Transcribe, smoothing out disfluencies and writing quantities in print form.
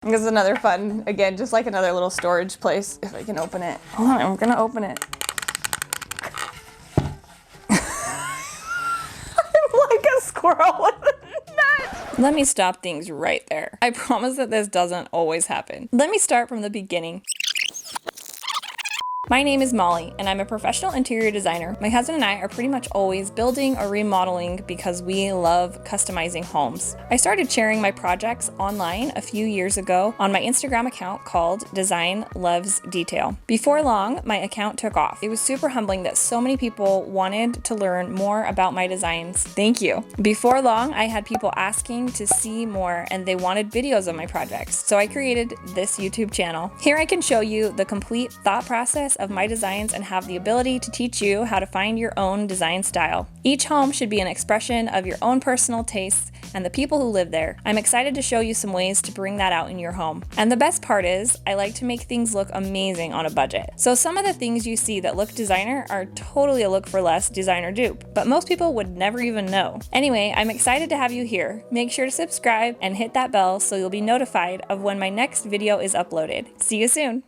This is another fun, again, just like another little storage place. If I can open it. Hold on, I'm gonna open it. I'm like a squirrel with a nut. Let me stop things right there. I promise that this doesn't always happen. Let me start from the beginning. My name is Molly, and I'm a professional interior designer. My husband and I are pretty much always building or remodeling because we love customizing homes. I started sharing my projects online a few years ago on my Instagram account called Design Loves Detail. Before long, my account took off. It was super humbling that so many people wanted to learn more about my designs. Thank you. Before long, I had people asking to see more, and they wanted videos of my projects. So I created this YouTube channel. Here I can show you the complete thought process of my designs and have the ability to teach you how to find your own design style. Each home should be an expression of your own personal tastes and the people who live there. I'm excited to show you some ways to bring that out in your home. And the best part is, I like to make things look amazing on a budget. So some of the things you see that look designer are totally a look for less designer dupe, but most people would never even know. Anyway, I'm excited to have you here. Make sure to subscribe and hit that bell so you'll be notified of when my next video is uploaded. See you soon.